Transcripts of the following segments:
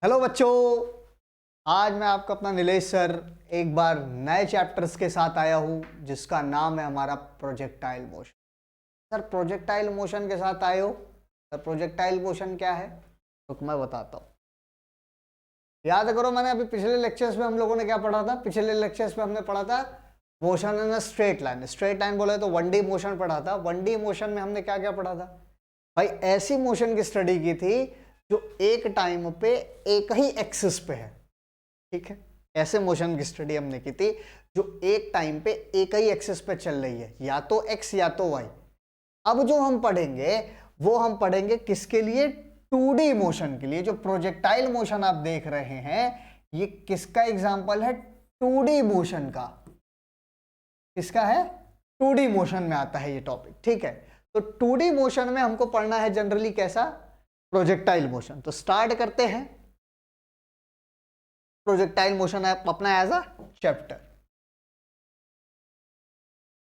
Hello बच्चों, आज मैं आपका अपना नीलेश सर एक बार नए चैप्टर्स के साथ आया हूँ जिसका नाम है हमारा projectile motion. Sir projectile motion के साथ आए हो? सर प्रोजेक्टाइल मोशन क्या है तो मैं बताता हूँ। याद करो, मैंने अभी पिछले लेक्चर्स में हम लोगों ने क्या पढ़ा था? पिछले लेक्चर्स में हमने पढ़ा था motion in a straight line. Straight line बोले तो 1D मोशन पढ़ा था। 1D मोशन में हमने क्या क्या पढ़ा था भाई? ऐसी मोशन की स्टडी की थी जो एक टाइम पे एक ही एक्सिस पे है। ठीक है, ऐसे मोशन की स्टडी हमने की थी जो एक टाइम पे एक ही एक्सिस पे चल रही है, या तो एक्स या तो वाई। अब जो हम पढ़ेंगे वो हम पढ़ेंगे किसके लिए? 2D मोशन के लिए। जो प्रोजेक्टाइल मोशन आप देख रहे हैं ये किसका एग्जांपल है? 2D मोशन का। किसका है? 2D मोशन में आता है ये टॉपिक। ठीक है, तो 2D मोशन में हमको पढ़ना है जनरली कैसा? Projectile motion. तो स्टार्ट करते हैं प्रोजेक्टाइल मोशन अपना एज अ चैप्टर।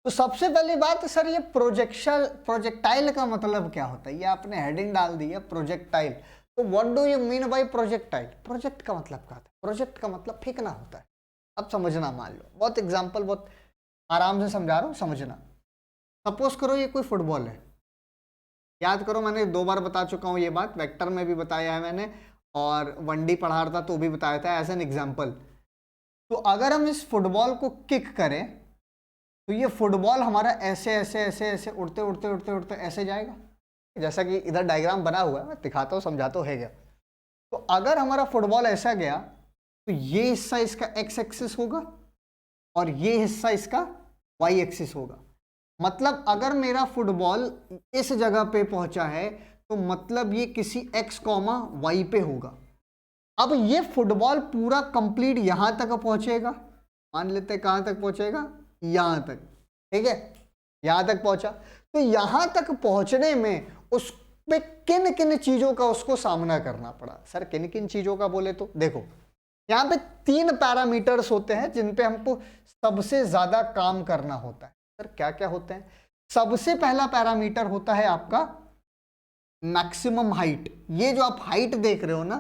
तो सबसे पहली बात सर, ये प्रोजेक्टाइल का मतलब क्या होता है? ये आपने हेडिंग डाल दी है प्रोजेक्टाइल। तो what do you mean by projectile? Project का मतलब क्या होता है? प्रोजेक्ट का मतलब फेंकना होता है। अब समझना, मान लो बहुत एग्जांपल, बहुत आराम से समझा रहा हूं, समझना। सपोज करो ये कोई फुटबॉल है। याद करो, मैंने 2 बार बता चुका हूं ये बात, वेक्टर में भी बताया है मैंने और 1D पढ़ा रहा था तो भी बताया था एज एन एग्जाम्पल। तो अगर हम इस फुटबॉल को किक करें तो ये फुटबॉल हमारा ऐसे ऐसे ऐसे ऐसे उड़ते उड़ते उड़ते उड़ते ऐसे जाएगा, जैसा कि इधर डायग्राम बना हुआ है, मैं दिखाता हूँ, समझाता हूँ, है क्या। तो अगर हमारा फुटबॉल ऐसा गया तो ये हिस्सा इसका एक्स एक्सिस होगा और ये हिस्सा इसका वाई एक्सिस होगा। मतलब अगर मेरा फुटबॉल इस जगह पे पहुंचा है तो मतलब ये किसी एक्स कॉमा वाई पे होगा। अब ये फुटबॉल पूरा कंप्लीट यहां तक पहुंचेगा, मान लेते हैं कहां तक पहुंचेगा? यहां तक। ठीक है, यहां तक पहुंचा। तो यहां तक पहुंचने में उस पे किन किन चीजों का उसको सामना करना पड़ा? सर किन किन चीजों का बोले तो देखो, यहां पे 3 पैरामीटर्स होते हैं जिन पे हमको सबसे ज्यादा काम करना होता है। सर क्या क्या होते हैं? सबसे पहला पैरामीटर होता है आपका मैक्सिमम हाइट। ये जो आप हाइट देख रहे हो ना,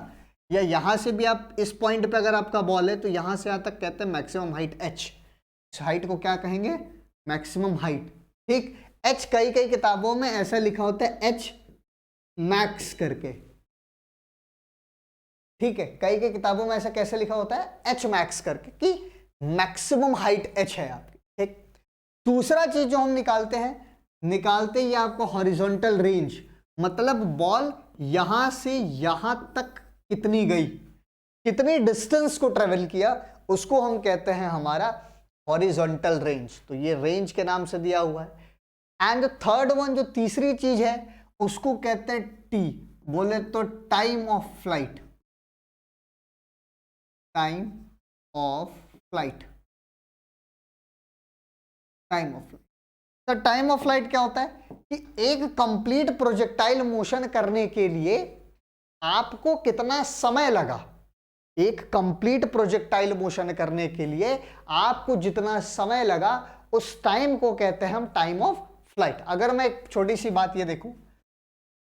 या यहां से भी आप इस पॉइंट पे अगर आपका बॉल है तो यहां से यहां तक कहते हैं मैक्सिमम हाइट, एच। इस हाइट को क्या कहेंगे? Maximum height. ठीक, एच कई कई किताबों में ऐसा लिखा होता है एच मैक्स करके। ठीक है, कई कई किताबों में ऐसा कैसे लिखा होता है? एच मैक्स करके, कि मैक्सिमम हाइट एच है आपकी। ठीक, दूसरा चीज जो हम निकालते ही आपको हॉरिजॉन्टल रेंज, मतलब बॉल यहां से यहां तक कितनी गई, कितनी डिस्टेंस को ट्रेवल किया, उसको हम कहते हैं हमारा हॉरिजॉन्टल रेंज। तो ये रेंज के नाम से दिया हुआ है। एंड थर्ड वन, जो तीसरी चीज है, उसको कहते हैं टी। बोले तो time of flight. Time of flight. Time of flight. तो टाइम ऑफ फ्लाइट क्या होता है कि एक कंप्लीट प्रोजेक्टाइल मोशन करने के लिए आपको कितना समय लगा। एक कंप्लीट प्रोजेक्टाइल मोशन करने के लिए आपको जितना समय लगा उस टाइम को कहते हैं हम टाइम ऑफ फ्लाइट। अगर मैं एक छोटी सी बात ये देखूं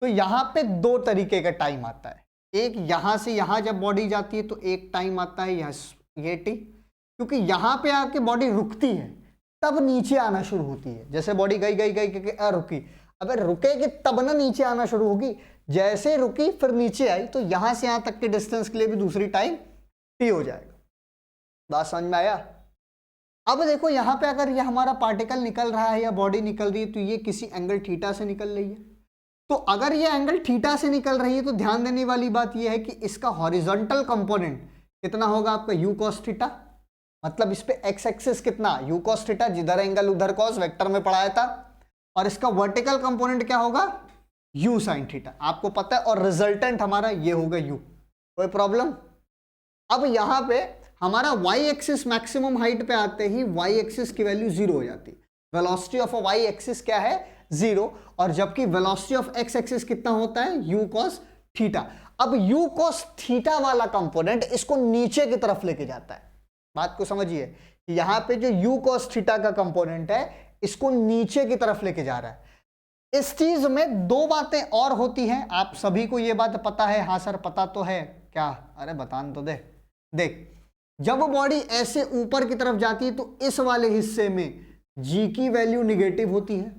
तो यहां पे 2 तरीके का टाइम आता है। एक यहां से यहां जब बॉडी जाती है तो एक टाइम आता है ये टी, क्योंकि यहां पे आपकी बॉडी रुकती है तब नीचे आना शुरू होती है। जैसे बॉडी गई गई गई गई रुकी, अगर रुकेगी तब ना नीचे आना शुरू होगी। जैसे रुकी फिर नीचे आई तो यहां से यहां तक के डिस्टेंस के लिए भी दूसरी टाइम टी हो जाएगा। बात समझ में आया? अब देखो यहां पे अगर ये हमारा पार्टिकल निकल रहा है या बॉडी निकल रही है तो ये किसी एंगल थीटा से निकल रही है। तो अगर ये एंगल थीटा से निकल रही है तो ध्यान देने वाली बात ये है कि इसका हॉरिजॉन्टल कंपोनेंट कितना होगा आपका? You cos theta. मतलब इस पे एक्स एक्सिस कितना? यू कॉस थीटा, जिधर एंगल उधर कॉस, वेक्टर में पढ़ाया था। और इसका वर्टिकल कंपोनेंट क्या होगा? यू साइन थीटा, आपको पता है। और रिजल्टेंट हमारा ये होगा यू। कोई प्रॉब्लम? अब यहां पे हमारा वाई एक्सिस मैक्सिमम हाइट पे आते ही वाई एक्सिस की वैल्यू 0 हो जाती है। वेलोसिटी ऑफ वाई एक्सिस क्या है? 0। और जबकि वेलोसिटी ऑफ एक्स एक्सिस कितना होता है? You cos theta. अब यू कॉस थीटा वाला कंपोनेंट इसको नीचे की तरफ लेके जाता है। बात को समझिए, यहां पे जो यू कॉस थीटा का कंपोनेंट है इसको नीचे की तरफ लेके जा रहा है। इस चीज में दो बातें और होती हैं, आप सभी को ये बात पता है? हाँ सर पता तो है। क्या? अरे बतान तो दे। देख, जब बॉडी ऐसे ऊपर की तरफ जाती है तो इस वाले हिस्से में जी की वैल्यू निगेटिव होती है।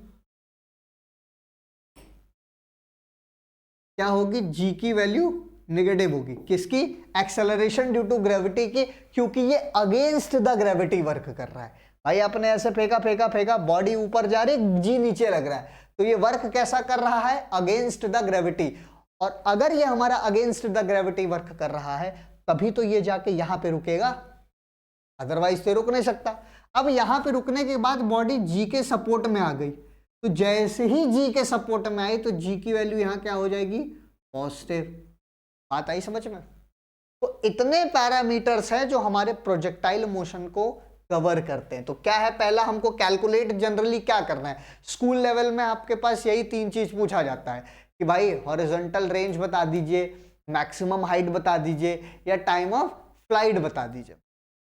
क्या होगी? जी की वैल्यू निगेटिव होगी। किसकी? एक्सेलरेशन ड्यू टू ग्रेविटी की, क्योंकि ये अगेंस्ट द ग्रेविटी वर्क कर रहा है। भाई आपने ऐसे फेंका फेंका फेंका, बॉडी ऊपर जा रही, जी नीचे लग रहा है, तो ये वर्क कैसा कर रहा है? Against the gravity. और अगर ये हमारा अगेंस्ट द ग्रेविटी वर्क कर रहा है तभी तो ये जाके यहां पे रुकेगा, अदरवाइज तो रुक नहीं सकता। अब यहां पे रुकने के बाद बॉडी जी के सपोर्ट में आ गई, तो जैसे ही जी के सपोर्ट में आई तो जी की वैल्यू यहां क्या हो जाएगी? पॉजिटिव। बात आई समझ में? तो इतने पैरामीटर्स हैं जो हमारे प्रोजेक्टाइल मोशन को कवर करते हैं। तो क्या है? पहला हमको कैलकुलेट जनरली क्या करना है, स्कूल लेवल में आपके पास यही तीन चीज पूछा जाता है कि भाई हॉरिजॉन्टल रेंज बता दीजिए, मैक्सिमम हाइट बता दीजिए, या टाइम ऑफ फ्लाइट बता दीजिए।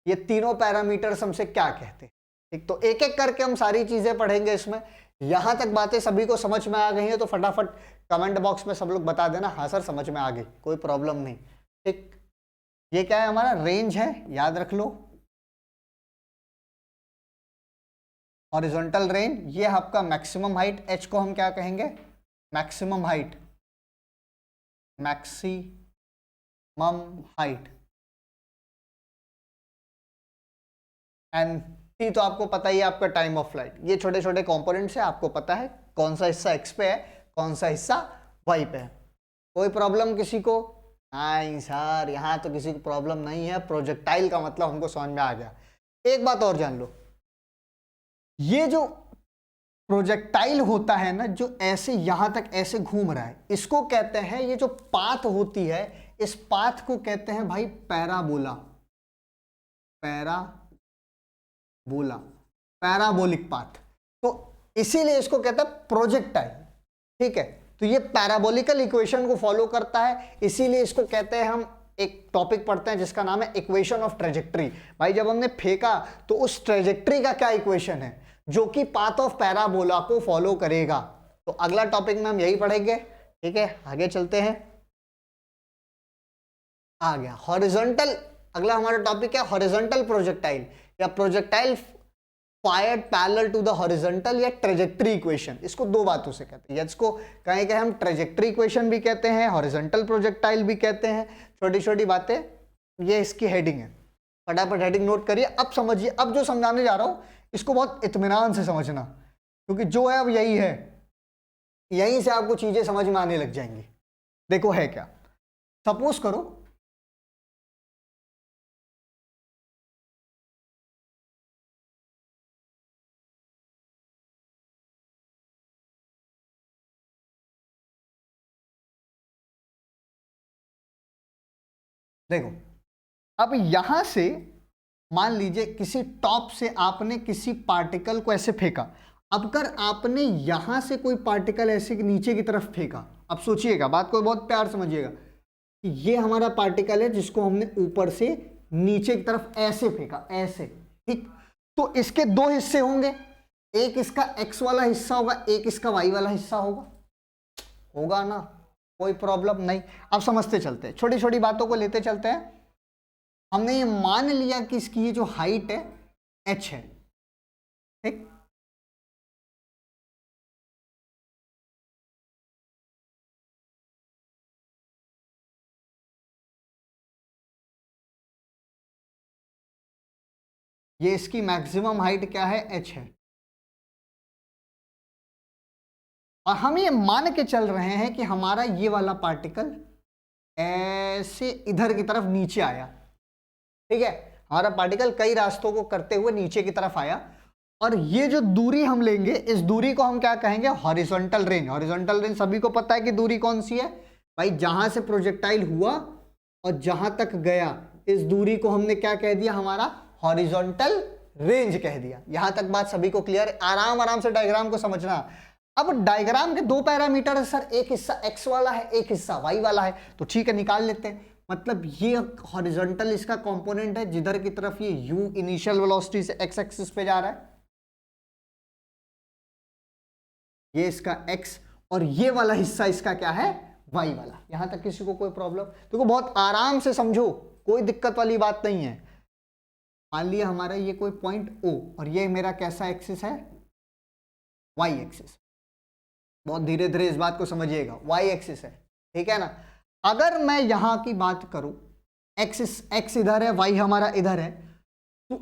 ये तीनों पैरामीटर्स हमसे क्या कहते हैं? ठीक, तो एक एक करके हम सारी चीजें पढ़ेंगे इसमें। यहां तक बातें सभी को समझ में आ गई हैं तो फटाफट कमेंट बॉक्स में सब लोग बता देना हाँ सर समझ में आ गई, कोई प्रॉब्लम नहीं। ठीक, ये क्या है? हमारा रेंज है, याद रख लो। हॉरिजॉन्टल रेंज, ये आपका मैक्सिमम हाइट, एच को हम क्या कहेंगे? Maximum height, maximum height. And T तो आपको पता ही है, आपका टाइम ऑफ फ्लाइट। ये छोटे छोटे कंपोनेंट्स है, आपको पता है कौन सा हिस्सा एक्स पे है, कौन सा हिस्सा वाई पे है। कोई प्रॉब्लम किसी को? नहीं सर यहाँ तो किसी को प्रॉब्लम नहीं है, प्रोजेक्टाइल का मतलब हमको समझ में आ गया। एक बात और जान लो, ये जो प्रोजेक्टाइल होता है ना, जो ऐसे यहां तक ऐसे घूम रहा है, इसको कहते हैं, ये जो पाथ होती है इस पाथ को कहते हैं भाई पैराबोला। Parabola, parabolic path. तो इसीलिए इसको कहते हैं प्रोजेक्टाइल। ठीक है, तो ये पैराबोलिकल इक्वेशन को फॉलो करता है, इसीलिए इसको कहते हैं, हम एक टॉपिक पढ़ते हैं जिसका नाम है इक्वेशन ऑफ ट्रेजेक्ट्री। भाई जब हमने फेंका तो उस ट्रेजेक्ट्री का क्या इक्वेशन है जो कि पाथ ऑफ पैराबोला को फॉलो करेगा। तो अगला टॉपिक में हम यही पढ़ेंगे। ठीक है, आगे चलते हैं। आ गया हॉरिजॉन्टल, अगला हमारा टॉपिक है हॉरिजॉन्टल प्रोजेक्टाइल, या projectile fired parallel to the horizontal, या ट्रेजेक्ट्री इक्वेशन। इसको दो बातों से कहते हैं, इसको कहेंगे हम ट्रेजेक्ट्री इक्वेशन भी कहते हैं, हॉरिजॉन्टल प्रोजेक्टाइल भी कहते हैं। छोटी छोटी बातें, ये इसकी हेडिंग है, फटाफट हेडिंग नोट करिए। अब समझिए, अब जो समझाने जा रहा हूं इसको बहुत इत्मीनान से समझना, क्योंकि जो है अब यही है, यहीं से आपको चीजें समझ में आने लग जाएंगी। देखो है क्या, सपोज करो देखो अब यहां से मान लीजिए किसी टॉप से आपने किसी पार्टिकल को ऐसे फेंका। अब कर आपने यहां से कोई पार्टिकल ऐसे नीचे की तरफ फेंका। अब सोचिएगा, बात को बहुत प्यार समझिएगा कि ये हमारा पार्टिकल है जिसको हमने ऊपर से नीचे की तरफ ऐसे फेंका, ऐसे। ठीक, तो इसके दो हिस्से होंगे, एक इसका एक्स वाला हिस्सा होगा, एक इसका वाई वाला हिस्सा होगा। होगा ना, कोई प्रॉब्लम नहीं। अब समझते चलते हैं, छोटी छोटी बातों को लेते चलते हैं। हमने ये मान लिया कि इसकी ये जो हाइट है h है। ठीक, ये इसकी मैक्सिमम हाइट क्या है? h है। और हम ये मान के चल रहे हैं कि हमारा ये वाला पार्टिकल ऐसे इधर की तरफ नीचे आया। ठीक है, हमारा पार्टिकल कई रास्तों को करते हुए नीचे की तरफ आया, और ये जो दूरी हम लेंगे, इस दूरी को हम क्या कहेंगे? Horizontal range. हॉरिजॉन्टल रेंज सभी को पता है कि दूरी कौन सी है भाई, जहां से प्रोजेक्टाइल हुआ और जहां तक गया, इस दूरी को हमने क्या कह दिया? हमारा हॉरिजॉन्टल रेंज कह दिया। यहां तक बात सभी को क्लियर है? आराम आराम से डायग्राम को समझना। अब डायग्राम के दो पैरामीटर है सर, एक हिस्सा एक्स वाला है, एक हिस्सा वाई वाला है, तो ठीक है निकाल लेते हैं। मतलब ये हॉरिजॉन्टल इसका कंपोनेंट है, जिधर की तरफ ये u इनिशियल वेलोसिटी से x एक्सिस पे जा रहा है, ये इसका x और ये वाला हिस्सा इसका क्या है, y वाला। यहां तक किसी को कोई प्रॉब्लम? देखो बहुत आराम से समझो, कोई दिक्कत वाली बात नहीं है। मान लिया हमारा ये कोई पॉइंट O और ये मेरा कैसा एक्सिस है, y एक्सिस। बहुत धीरे धीरे इस बात को समझिएगा, y एक्सिस है, ठीक है ना। अगर मैं यहां की बात करूं, x इधर है, y हमारा इधर है, तो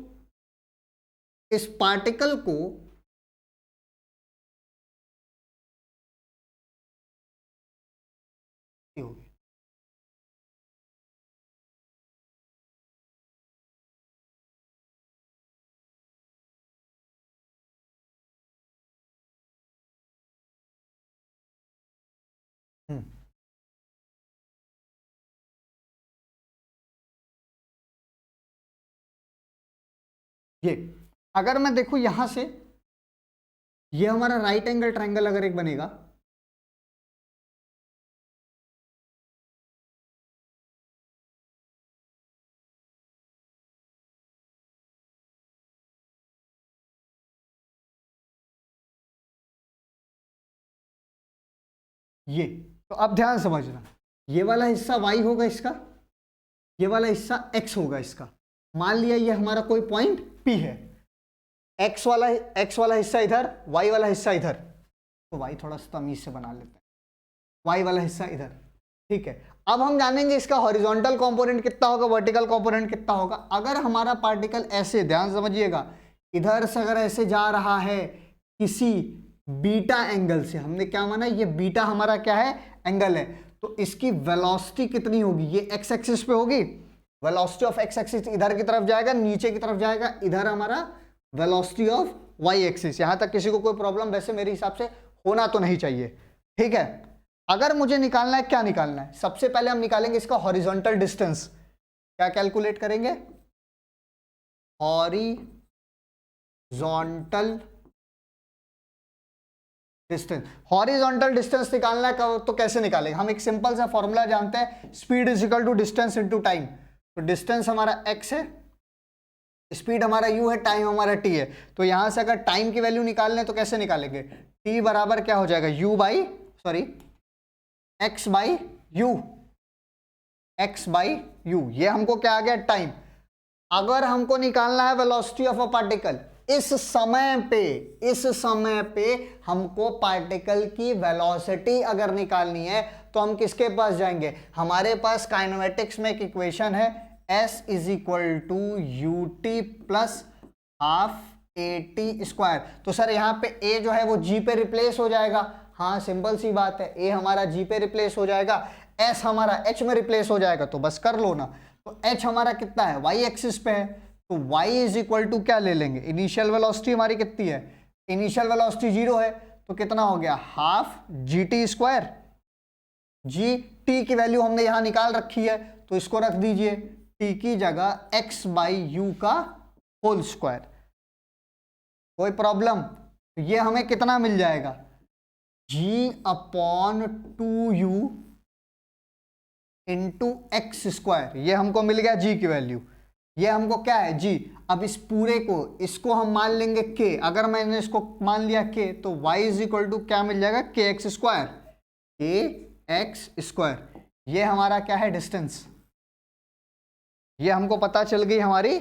इस पार्टिकल को होगी ये अगर मैं देखूं यहां से, ये हमारा राइट एंगल ट्रायंगल अगर एक बनेगा, ये तो अब ध्यान समझना, ये वाला हिस्सा y होगा इसका, ये वाला हिस्सा x होगा इसका। मान लिया ये हमारा कोई पॉइंट P है, x वाला हिस्सा इधर, y वाला हिस्सा इधर, तो y थोड़ा सा तमीज से बना लेते हैं, y वाला हिस्सा इधर, ठीक है। अब हम जानेंगे इसका हॉरिजॉन्टल कंपोनेंट कितना होगा, वर्टिकल कंपोनेंट कितना होगा। अगर हमारा पार्टिकल ऐसे, ध्यान समझिएगा, इधर से अगर ऐसे जा रहा है किसी बीटा एंगल से, हमने क्या माना, ये बीटा हमारा क्या है, एंगल है, तो इसकी वेलोसिटी कितनी होगी, ये एक्स एक्सिस पे होगी, वेलोसिटी ऑफ एक्स एक्सिस इधर की तरफ जाएगा, नीचे की तरफ जाएगा, इधर हमारा वेलोसिटी ऑफ वाई एक्सिस। यहां तक किसी को कोई प्रॉब्लम वैसे मेरे हिसाब से होना तो नहीं चाहिए, ठीक है। अगर मुझे निकालना है, क्या निकालना है, सबसे पहले हम निकालेंगे इसका हॉरिजॉन्टल डिस्टेंस। क्या कैलकुलेट करेंगे, हॉरिजॉन्टल डिस्टेंस। हॉरिजॉन्टल डिस्टेंस निकालना है तो कैसे निकालेंगे, हम एक सिंपल सा फॉर्मूला जानते हैं, speed is equal to distance into time. तो डिस्टेंस हमारा x है, स्पीड हमारा u है, टाइम हमारा t है। तो यहां से अगर टाइम की वैल्यू निकालने तो कैसे निकालेंगे, t बराबर क्या हो जाएगा, x बाई u। ये हमको क्या आ गया, टाइम। अगर हमको निकालना है वेलोसिटी ऑफ अ पार्टिकल, इस समय पे हमको पार्टिकल की वेलोसिटी अगर निकालनी है तो हम किसके पास जाएंगे, हमारे पास काइनेमेटिक्स में एक इक्वेशन है, s is equal to U T plus half A T square. तो सर यहाँ पे a जो है वो g पे रिप्लेस हो जाएगा, हाँ सिंपल सी बात है, a हमारा g पे रिप्लेस हो जाएगा, s हमारा h में रिप्लेस हो जाएगा, तो बस कर लो ना। तो h हमारा कितना है, y एक्सिस पे है, तो y इज इक्वल टू क्या ले लेंगे, इनिशियल वेलोसिटी हमारी कितनी है, इनिशियल वेलोसिटी 0 है, तो कितना हो गया, half G T square. G T की वैल्यू हमने यहां निकाल रखी है, तो इसको रख दीजिए t की जगह x बाई यू का होल स्क्वायर। कोई प्रॉब्लम, तो ये हमें कितना मिल जाएगा, g upon 2u into x square. ये हमको मिल गया g की वैल्यू, ये हमको क्या है g। अब इस पूरे को, इसको हम मान लेंगे k, अगर मैंने इसको मान लिया k, तो y इज इक्वल टू क्या मिल जाएगा, के एक्स स्क्वायर, के एक्स स्क्वायर। ये हमारा क्या है, डिस्टेंस। ये हमको पता चल गई हमारी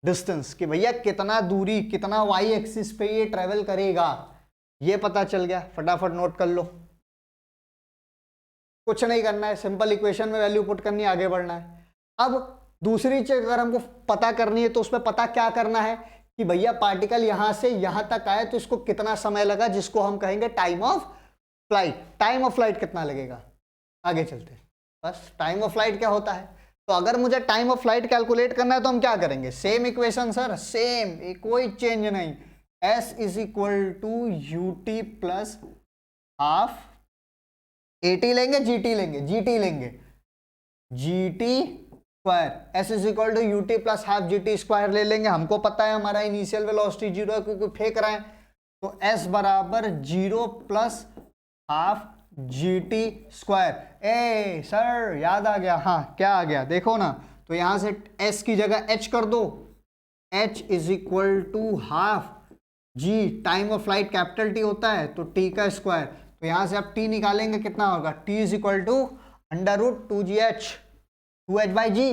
डिस्टेंस कि भैया कितना दूरी, कितना y एक्सिस पे ये ट्रेवल करेगा, ये पता चल गया। फटाफट नोट कर लो, कुछ नहीं करना है, सिंपल इक्वेशन में वैल्यू पुट करनी है, आगे बढ़ना है। अब दूसरी चीज अगर हमको पता करनी है तो उसमें पता क्या करना है कि भैया पार्टिकल यहां से यहां तक आए तो इसको कितना समय लगा, जिसको हम कहेंगे time of flight. Time of flight कितना लगेगा, आगे चलते हैं। बस टाइम ऑफ फ्लाइट क्या होता है, तो अगर मुझे टाइम ऑफ फ्लाइट कैलकुलेट करना है तो हम क्या करेंगे, सेम इक्वेशन सर, सेम, कोई चेंज नहीं। s is equal to U T plus half A T लेंगे, जी टी लेंगे, जी टी लेंगे, G T square, s is equal to U T plus half G T square ले लेंगे। हमको पता है हमारा इनिशियल वेलोसिटी 0 है क्योंकि फेंक रहे हैं, तो s बराबर 0 plus half G T square. ए सर याद आ गया, हाँ क्या आ गया देखो ना, तो यहां से s की जगह h कर दो, h is equal to half G time of flight capital T होता है तो टी का स्क्वायर, तो यहां से आप टी निकालेंगे कितना होगा, t is equal to under root 2GH 2H by g,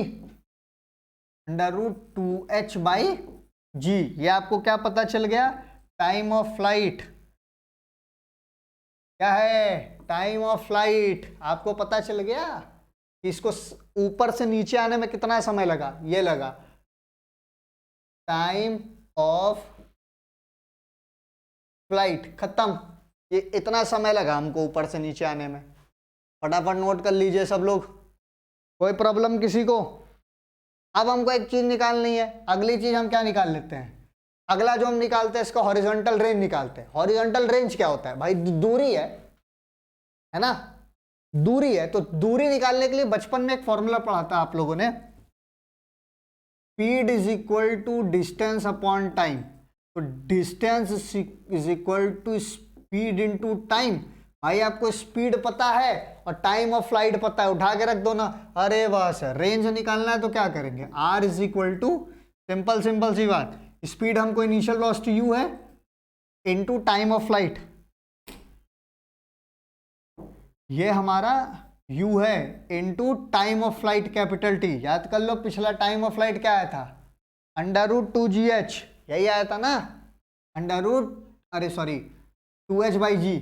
under root 2H by g. ये आपको क्या पता चल गया, टाइम ऑफ फ्लाइट क्या है, टाइम ऑफ फ्लाइट आपको पता चल गया कि इसको ऊपर से नीचे आने में कितना समय लगा, ये लगा टाइम ऑफ फ्लाइट खत्म, ये इतना समय लगा हमको ऊपर से नीचे आने में। फटाफट नोट कर लीजिए सब लोग, कोई प्रॉब्लम किसी को। अब हमको एक चीज निकालनी है, अगली चीज हम क्या निकाल लेते हैं, अगला जो हम निकालते हैं इसका हॉरिजॉन्टल रेंज निकालते हैं। हॉरिजॉन्टल रेंज क्या होता है भाई, दूरी है ना, दूरी है। तो दूरी निकालने के लिए बचपन में एक फॉर्मूला पढ़ा था आप लोगों ने, speed is equal to distance upon time. तो distance is equal to speed into time. भाई आपको स्पीड पता है और टाइम ऑफ फ्लाइट पता है, उठा के रख दो ना। अरे वाह सर, रेंज निकालना है तो क्या करेंगे, r is equal to simple simple सी बात, स्पीड हमको इनिशियल वेलोसिटी u है इनटू टाइम ऑफ फ्लाइट, ये हमारा u है into time of flight capital T. याद कर लो पिछला टाइम ऑफ फ्लाइट क्या आया था, अंडर रूट 2GH, यही आया था ना, अंडर रूट अरे sorry 2H by g.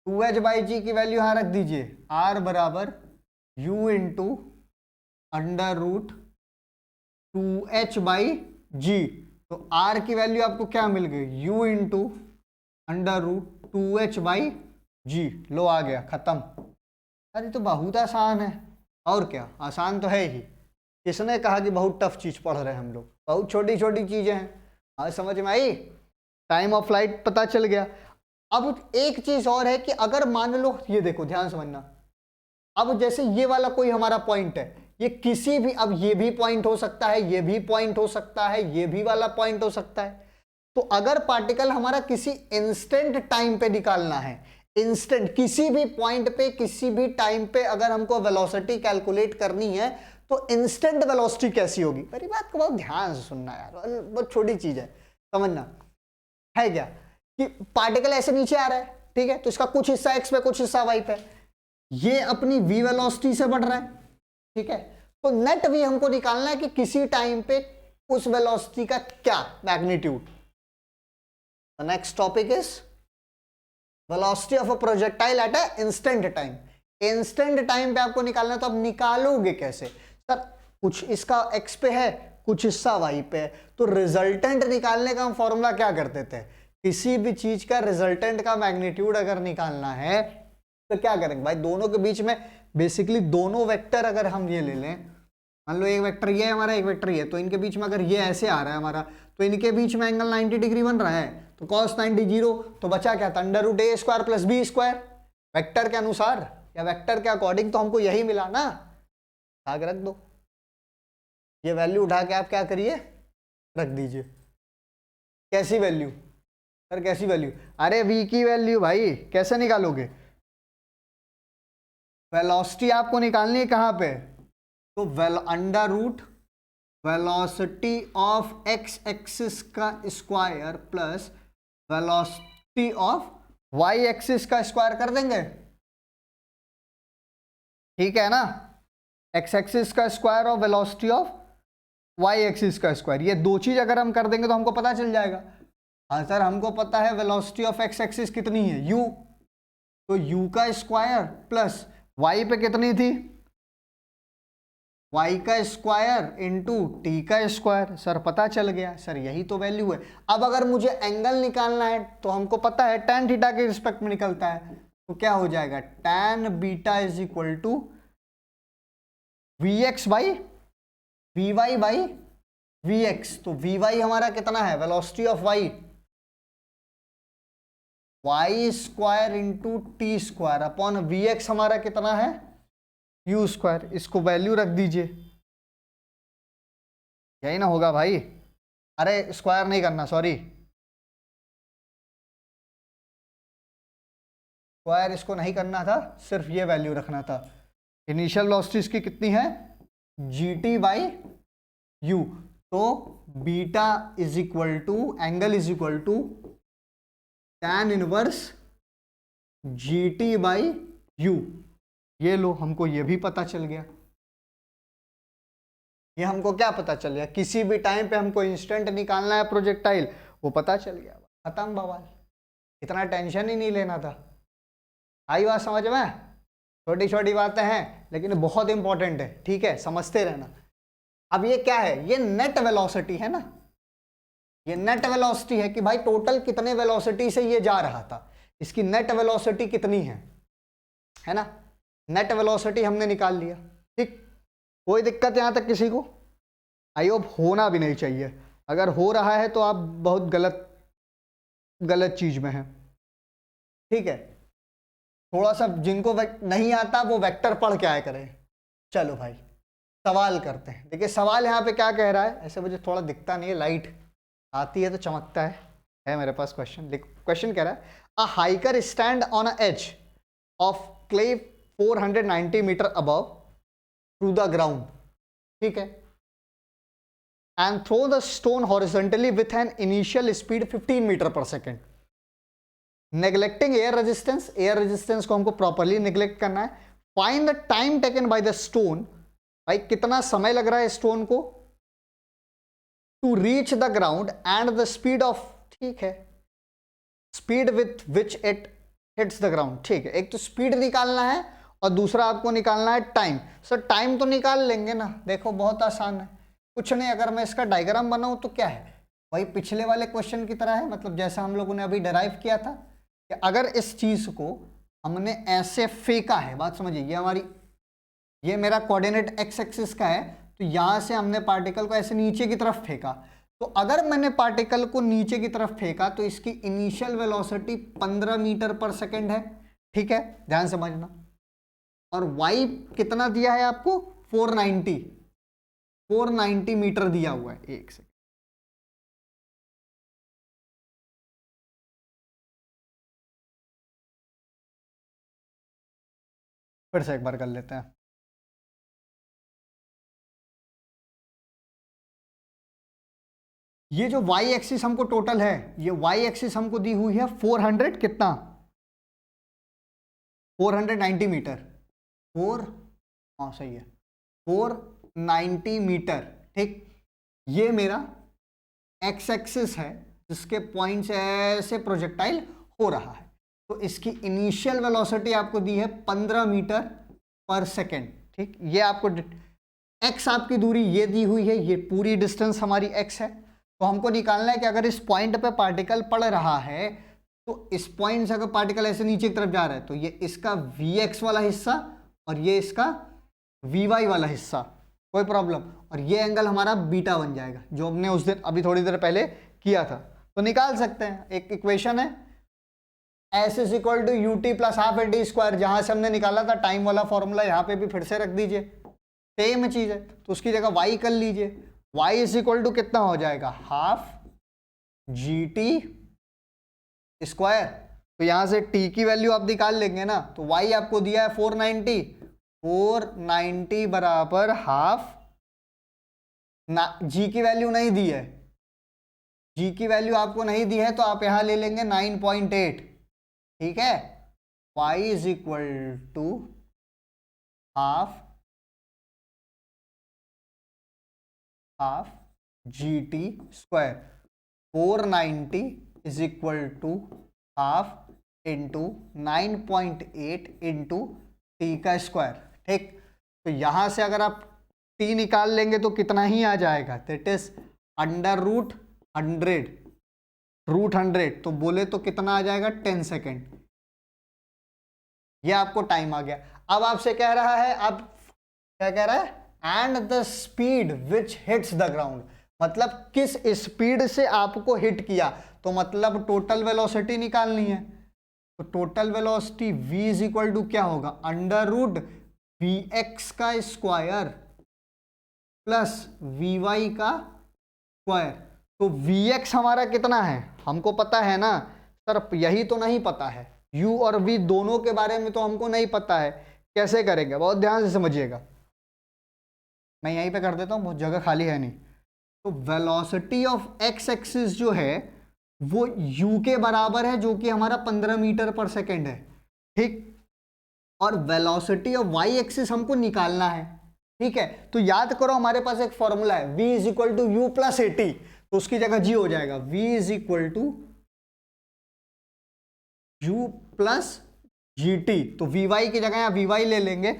2H by g की वैल्यू यहां रख दीजिए, r बराबर u into under root 2H by g. तो r की वैल्यू आपको क्या मिल गई, u into under root 2H by g. लो आ गया, खत्म। अरे तो बहुत आसान है, और क्या आसान तो है ही। किसने कहा कि बहुत टफ चीज पढ़ रहे हैं हम लोग, बहुत छोटी छोटी चीजें हैं। आज समझ में आई, टाइम ऑफ फ्लाइट पता चल गया। अब एक चीज और है कि अगर मान लो, ये देखो ध्यान समझना, अब जैसे ये वाला कोई हमारा पॉइंट है, ये किसी भी, अब ये भी पॉइंट हो सकता है, ये भी पॉइंट हो सकता है, ये भी वाला पॉइंट हो सकता है। तो अगर पार्टिकल हमारा किसी इंस्टेंट टाइम पे निकालना है, इंस्टेंट किसी भी पॉइंट पे किसी भी टाइम पे अगर हमको वेलोसिटी कैलकुलेट करनी है, तो इंस्टेंट वेलोसिटी कैसी होगी। मेरी बात को बहुत ध्यान से सुनना यार, बहुत छोटी चीज है, समझना है क्या, कि पार्टिकल ऐसे नीचे आ रहा है, ठीक है, तो इसका कुछ हिस्सा एक्स पे कुछ हिस्सा वाई पे, ये अपनी v वेलोसिटी से बढ़ रहा है, ठीक है। तो नेट v हमको निकालना है कि किसी टाइम पे उस वेलोसिटी का क्या magnitude. Next topic is velocity of a projectile at a instant time. Instant time पे आपको निकालना है, तो अब निकालोगे कैसे सर, कुछ इसका x पे है कुछ हिस्सा y पे है, तो रिजल्टेंट निकालने का हम फॉर्मूला क्या करते थे, किसी भी चीज का रिजल्टेंट का मैग्नीट्यूड अगर निकालना है तो क्या करेंगे भाई, दोनों के बीच में बेसिकली दोनों वेक्टर अगर हम ये ले लें, मान लो एक वेक्टर ये है हमारा, एक वेक्टर ये, तो इनके बीच में अगर ये ऐसे आ रहा है हमारा, तो इनके बीच में एंगल 90 डिग्री बन रहा है, तो cos 90 0, तो बचा क्या था, under root a square plus b square. Vector के अनुसार या वेक्टर के अकॉर्डिंग तो हमको यही मिला ना, आगे रख दो, ये वैल्यू उठा के आप क्या करिए, रख दीजिए। कैसी वैल्यू सर, कैसी वैल्यू, अरे v की वैल्यू भाई कैसे निकालोगे, वेलोसिटी आपको निकालनी है कहां पे, तो under root velocity of x axis का square plus velocity of y axis का स्क्वायर कर देंगे, ठीक है ना, एक्स एक्सिस का स्क्वायर और वेलोसिटी ऑफ वाई एक्सिस का स्क्वायर, ये दो चीज अगर हम कर देंगे तो हमको पता चल जाएगा। हाँ सर हमको पता है वेलोसिटी ऑफ एक्स एक्सिस कितनी है, u, तो u का स्क्वायर प्लस y पे कितनी थी, y का स्क्वायर इंटू टी का स्क्वायर। सर पता चल गया, सर यही तो वैल्यू है। अब अगर मुझे एंगल निकालना है तो हमको पता है tan थीटा के रिस्पेक्ट में निकलता है, तो क्या हो जाएगा, tan beta is equal to vx by vy by vx। तो vy हमारा कितना है, velocity of y, Y square into T square upon vx हमारा कितना है, u स्क्वायर। इसको वैल्यू रख दीजिए, यही ना होगा भाई, अरे स्क्वायर नहीं करना, सॉरी स्क्वायर इसको नहीं करना था, सिर्फ ये वैल्यू रखना था। इनिशियल वेलोसिटी इसकी कितनी है, gt बाई u, तो beta is equal to angle is equal to tan inverse GT by U। ये लो, हमको ये भी पता चल गया। ये हमको क्या पता चल गया, किसी भी टाइम पे हमको इंस्टेंट निकालना है प्रोजेक्टाइल, वो पता चल गया, खत्म बवाल। इतना टेंशन ही नहीं लेना था। आई बात समझ में? छोटी छोटी बातें हैं लेकिन बहुत इंपॉर्टेंट है, ठीक है, समझते रहना। अब ये क्या है, ये नेट वेलोसिटी है ना, ये नेट वेलोसिटी है कि भाई टोटल कितने वेलोसिटी से ये जा रहा था, इसकी नेट वेलोसिटी कितनी है ना। नेट वेलोसिटी हमने निकाल लिया, ठीक। कोई दिक्कत यहां तक किसी को? आई होप होना भी नहीं चाहिए। अगर हो रहा है तो आप बहुत गलत चीज में हैं, ठीक है। थोड़ा सा जिनको नहीं आता वो वेक्टर पढ़ के आया करें। चलो भाई सवाल करते हैं। देखिए सवाल यहाँ पे क्या कह रहा है, ऐसे मुझे थोड़ा दिखता नहीं है, लाइट आती है तो चमकता है मेरे पास क्वेश्चन। क्वेश्चन कह रहा है a hiker stand on a edge of cliff 490 metre above to the ground, ठीक है, and throw the stone horizontally with an initial speed 15 metre पर सेकेंड, नेग्लेक्टिंग एयर रेजिस्टेंस को हमको प्रॉपरली नेग्लेक्ट करना है। Find the time taken by the stone, भाई कितना समय लग रहा है स्टोन को to reach the ground and the speed of, ठीक है, speed with which it hits the ground, ठीक है। एक तो स्पीड निकालना है और दूसरा आपको निकालना है टाइम। सर टाइम तो निकाल लेंगे ना, देखो बहुत आसान है, कुछ नहीं। अगर मैं इसका डायग्राम बनाऊं तो क्या है, वही पिछले वाले क्वेश्चन की तरह है, मतलब जैसा हम लोगों ने अभी डिराइव किया था कि अगर इस चीज को हमने ऐसे फेंका है, बात समझिए, ये मेरा कोऑर्डिनेट एक्स एक्सिस का है, तो यहां से हमने पार्टिकल को ऐसे नीचे की तरफ फेंका, तो अगर मैंने पार्टिकल को नीचे की तरफ फेंका तो इसकी इनिशियल वेलोसिटी 15 मीटर पर सेकेंड है, ठीक है, ध्यान समझना। और y कितना दिया है आपको, 490 मीटर दिया हुआ है। एक सेकेंड, फिर से एक बार कर लेते हैं। ये जो y एक्सिस हमको टोटल है, ये y एक्सिस हमको दी हुई है 400 कितना, 490 मीटर, हाँ सही है, 490 मीटर, ठीक। ये मेरा x एक्सिस है जिसके पॉइंट से ऐसे प्रोजेक्टाइल हो रहा है, तो इसकी इनिशियल वेलोसिटी आपको दी है 15 मीटर पर सेकेंड, ठीक। ये आपको x आपकी दूरी ये दी हुई है, ये पूरी डिस्टेंस हमारी x है, तो हमको निकालना है कि अगर इस पॉइंट पे पार्टिकल पड़ रहा है तो इस पॉइंट से अगर पार्टिकल ऐसे नीचे की तरफ जा रहा है तो ये इसका vx वाला हिस्सा और ये इसका vy वाला हिस्सा, कोई प्रॉब्लम, और ये एंगल हमारा बीटा बन जाएगा, जो हमने उस दिन अभी थोड़ी देर पहले किया था। तो निकाल सकते हैं, एक इक्वेशन है s is equal to U T plus half A D square, जहां से हमने निकाला था टाइम वाला फॉर्मूला, यहाँ पे भी फिर से रख दीजिए, सेम चीज है, तो उसकी जगह y कर लीजिए। y इज इक्वल टू कितना हो जाएगा, हाफ जी टी स्क्वायर, तो यहां से t की वैल्यू आप निकाल लेंगे ना, तो y आपको दिया है 490 बराबर हाफ, g की वैल्यू नहीं दी है, g की वैल्यू आपको नहीं दी है तो आप यहां ले लेंगे 9.8, ठीक है। y is equal to half G T square, 490 is equal to half into 9.8 into t का स्क्वायर, ठीक। तो यहां से अगर आप टी निकाल लेंगे तो कितना ही आ जाएगा, दैट इज अंडर रूट 100, तो बोले तो कितना आ जाएगा 10 सेकेंड, ये आपको टाइम आ गया। अब आपसे कह रहा है, अब क्या कह रहा है, and the speed which hits the ground, मतलब किस स्पीड से आपको हिट किया, तो मतलब टोटल वेलोसिटी निकालनी है, तो total velocity v is equal to क्या होगा, अंडर रूट vx का स्क्वायर प्लस vy का स्क्वायर। तो vx हमारा कितना है हमको पता है ना सर, यही तो नहीं पता है, u और v दोनों के बारे में तो हमको नहीं पता है, कैसे करेंगे, बहुत ध्यान से समझिएगा, मैं यहीं पे कर देता हूँ, बहुत जगह खाली है नहीं। तो वेलोसिटी ऑफ एक्स एक्सिस जो है वो u के बराबर है जो कि हमारा 15 मीटर पर सेकेंड है, ठीक। और वेलोसिटी ऑफ y एक्सिस हमको निकालना है, ठीक है। तो याद करो हमारे पास एक फॉर्मूला है v is equal to u plus a t, तो उसकी जगह g हो जाएगा v is equal to u plus g t. तो vy की जगह यहाँ vy ले लेंगे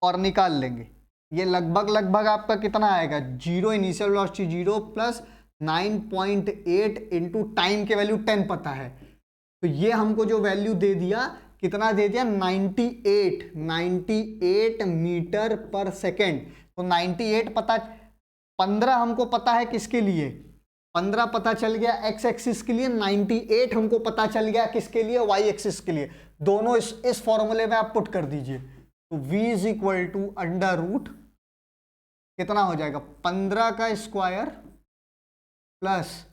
और निकाल लेंगे। ये लगभग आपका कितना आएगा, zero, initial velocity zero plus 9.8 into time के वैल्यू 10 पता है, तो ये हमको जो वैल्यू दे दिया, कितना दे दिया, 98 मीटर पर सेकेंड। तो 98 पता, 15 हमको पता है किसके लिए, 15 पता चल गया एक्स एक्सिस के लिए, 98 हमको पता चल गया किसके लिए, वाई एक्सिस के लिए। दोनों इस फॉर्मूले में आप पुट कर दीजिए, तो v is equal to under root कितना हो जाएगा, 15 का स्क्वायर प्लस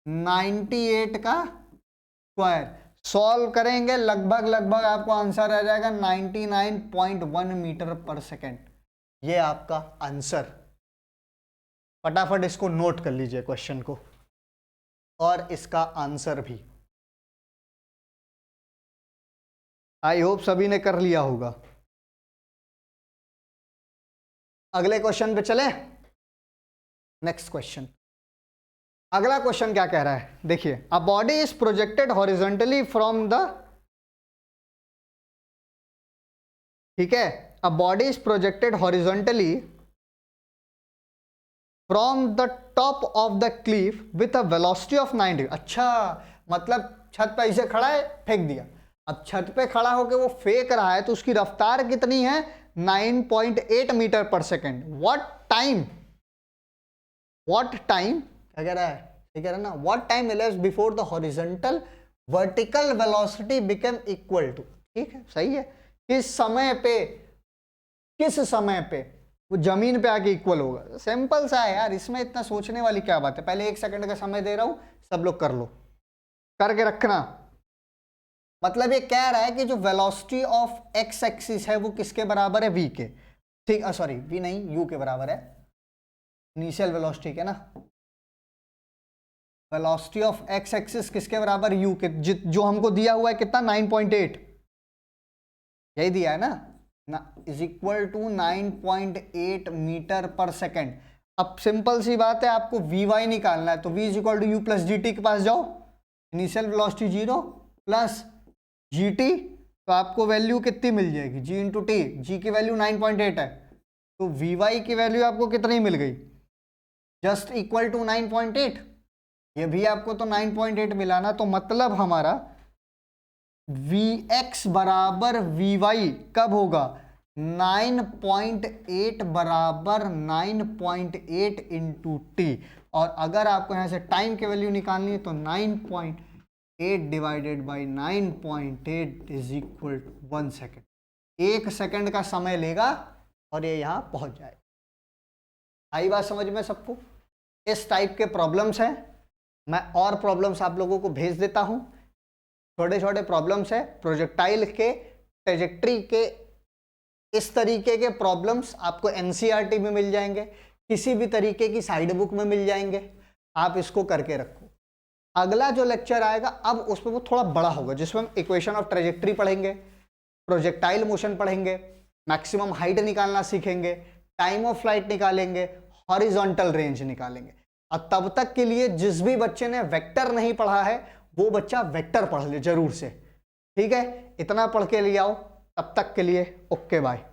98 का स्क्वायर। सॉल्व करेंगे लगभग आपको आंसर आ जाएगा 99.1 मीटर पर सेकेंड। ये आपका आंसर। फटाफट इसको नोट कर लीजिए क्वेश्चन को और इसका आंसर भी। आई होप सभी ने कर लिया होगा। अगले क्वेश्चन पे चले। नेक्स्ट क्वेश्चन, अगला क्वेश्चन क्या कह रहा है, देखिए, a body is projected horizontally from the, ठीक है, a body is projected horizontally from the top of the Cliff with a velocity of 9 अच्छा, मतलब छत पे ऐसे खड़ा है, फेंक दिया। अब छत पे खड़ा होकर वो फेंक रहा है तो उसकी रफ्तार कितनी है, 9.8 मीटर पर सेकेंड। व्हाट टाइम क्या कह रहा है, क्या कह रहा है ना, what time elapsed before the horizontal vertical velocity become equal to, ठीक है, सही है। किस समय पे वो जमीन पे आके इक्वल होगा। सिंपल सा है यार, इसमें इतना सोचने वाली क्या बात है। पहले 1 सेकंड का समय दे रहा हूं, सब लोग कर लो, करके रखना। मतलब ये कह रहा है कि जो वेलोसिटी ऑफ एक्स एक्सिस है वो किसके बराबर है, v के, ठीक, सॉरी v नहीं, u के बराबर है, इनिशियल वेलोसिटी के ना। वेलोसिटी ऑफ एक्स एक्सिस किसके बराबर, u के, जो हमको दिया हुआ है कितना, 9.8, यही दिया है ना, इज इक्वल टू 9.8 मीटर पर सेकेंड। अब सिंपल सी बात है, आपको vy निकालना है, तो v is equal to u plus g t के पास जाओ, initial velocity 0 plus g t, तो आपको वैल्यू कितनी मिल जाएगी, g इंटू टी, जी की वैल्यू 9.8 है, तो vy की वैल्यू आपको कितनी मिल गई, जस्ट इक्वल टू 9.8। ये भी आपको तो 9.8 मिला ना, तो मतलब हमारा vx बराबर vy कब होगा, 9.8 बराबर 9.8 इंटू टी। और अगर आपको यहाँ से टाइम की वैल्यू निकालनी है तो 9.8 divided by 9.8 is equal to 1 second. 1 second का समय लेगा और ये यहाँ पहुँच जाएगा। आई बात समझ में सबको? इस टाइप के प्रॉब्लम्स हैं, मैं और प्रॉब्लम्स आप लोगों को भेज देता हूँ। छोटे छोटे प्रॉब्लम्स है, प्रोजेक्टाइल के ट्रेजेक्ट्री के इस तरीके के प्रॉब्लम्स आपको एनसीईआरटी में मिल जाएंगे, किसी भी तरीके की साइड बुक में मिल जाएंगे। आप इसको करके रखो। अगला जो लेक्चर आएगा अब उसमें वो थोड़ा बड़ा होगा, जिसमें हम इक्वेशन ऑफ ट्रेजेक्ट्री पढ़ेंगे, प्रोजेक्टाइल मोशन पढ़ेंगे, मैक्सिमम हाइट निकालना सीखेंगे, टाइम ऑफ फ्लाइट निकालेंगे, हॉरिजॉन्टल रेंज निकालेंगे। और तब तक के लिए जिस भी बच्चे ने वेक्टर नहीं पढ़ा है वो बच्चा वेक्टर पढ़ ले जरूर से, ठीक है? इतना पढ़ के ले आओ। तब तक के लिए ओके बाय।